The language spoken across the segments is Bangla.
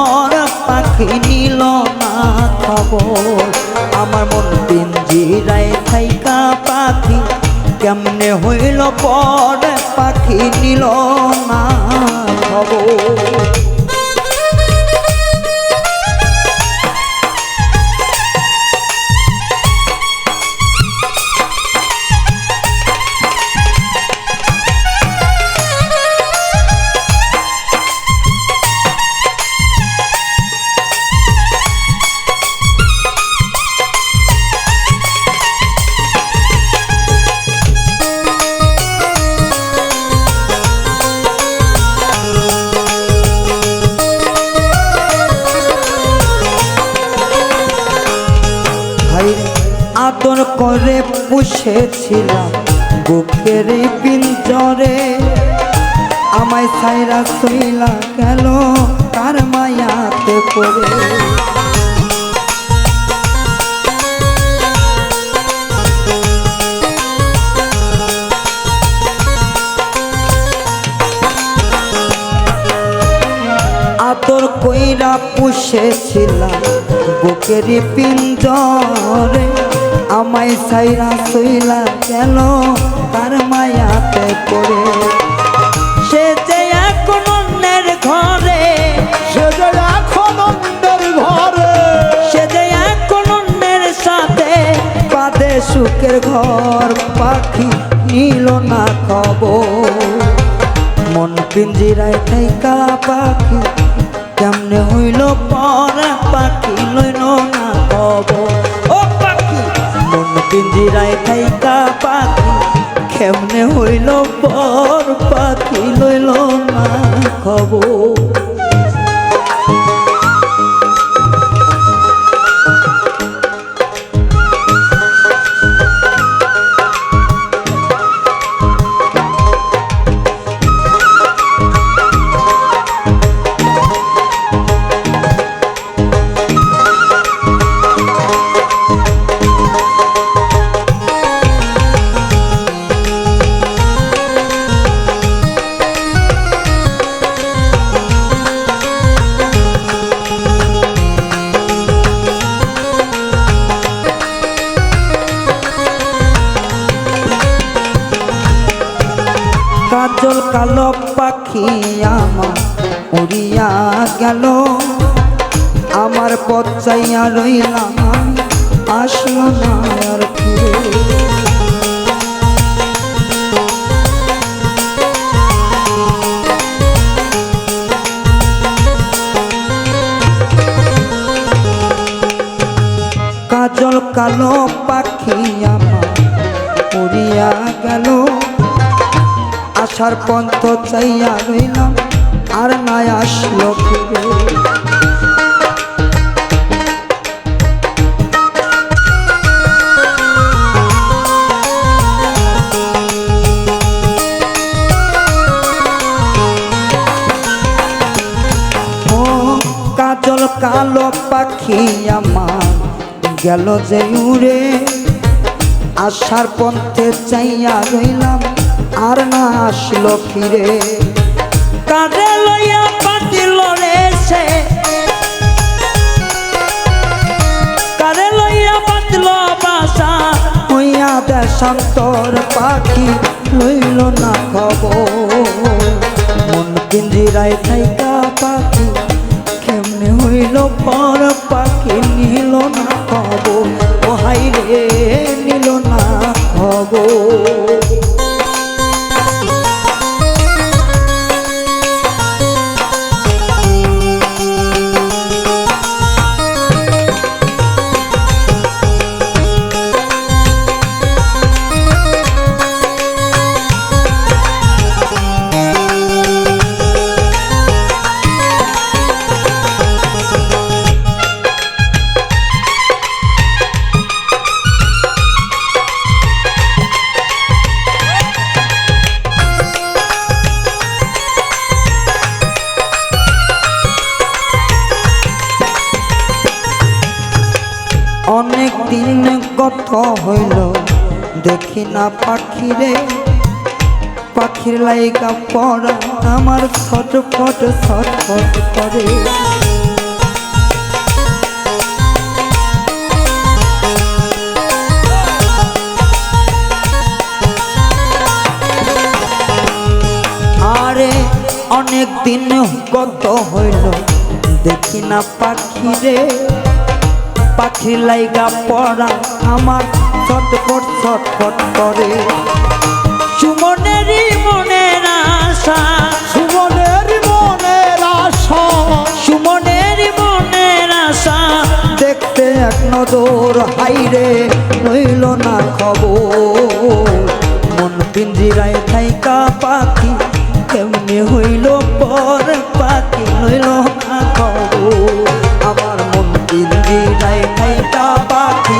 পর পাখি নিল না খবর। আমার মন পিঞ্জিরায় থাইকা পাখি কেমনে হইল পর পাখি নিল না খবর। আদর করে পুষেছিলাম বুকের পিঞ্জরে, আমায় ছাইরা সইলা গেল তার মায়াতে পড়ে। আদর কইরা পুষেছিলাম বুকের পিঞ্জরে, আমায় ছাইরা সইলা গেল তার মায়াতে পড়ে। সে যে এখন অন্যের ঘরে, সে যে এখন অন্যের ঘরে, সে যে এখন অন্যের সাথে বাঁধে সুখের ঘর, পাখি নিল না খবর। মন পিঞ্জিরায় থাইকা পাখি কেমনে হইল পর পাখি লইল না খবর। ও পাখি মন পিঞ্জিরায় থাইকা পাখি কেমনে হইল পর পাখি লইল না খবর। কাজল কালো পাখি আমার উড়িয়া গেল, আমার পথ চাইয়া রইলাম আসলো না আর ফিরে। কাজল কালো পাখি আমার উড়িয়া গেল, আসার পন্থ চাইয়া রইলাম আর নাই আসলো ফিরে। ও কাজল কালো পাখি আমার গেল যে উড়ে, আসার পন্থে চাইয়া রইলাম আর না আসলো ফিরে। কাঁধে লইয়া পাতিল রে সে, কাঁধে লইয়া পাতিল বাসা হইয়া দেশান্তর, পাখি লইল না খবর। মন পিঞ্জিরায় থাইকা পাখি কেমনে হইল পর পাখি নিল না খবর। ও হাই রে নিল না খবর। অনেক দিন কত হইল দেখি না পাখিরে, পাখির লাইগা পড়া আমার ছটফট ছটফট করে। অনেক দিন কত হইল দেখি না পাখি রে, পাখি লাইগা পড়া আমার ছটফট ছটফট করে। সুমনেরই মনের আশা, সুমনের মনের আশা, সুমনের মনের আশা দেখতে এক নজর হাইরে রইল না খবর। মন পিঞ্জিরায় থাইকা পাখি কেমনে হইল পর, পাখি লইল না খবর। আমার মন পিঞ্জিরায় থাইকা পাখি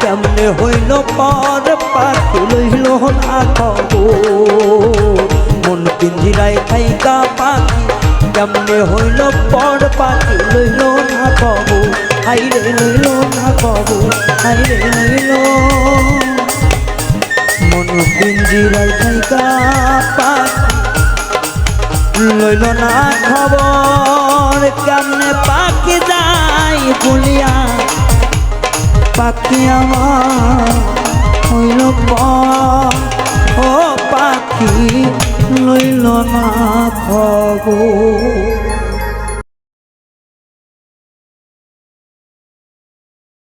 কেমনে হইল পর, পাখি লইল না খবর। মন পিঞ্জিরায় থাইকা পাখি কেমনে হইল পর, পাখি লইল না খবর। হাইরে লইল না খবর, হাইরে লইল। মন পিঞ্জিরায় থাইকা পাখি লইল না খবর। কেমনে পাখি যাই বলিয়া, পাখি আমার হইল পর, ও পাখি লইল না খবর।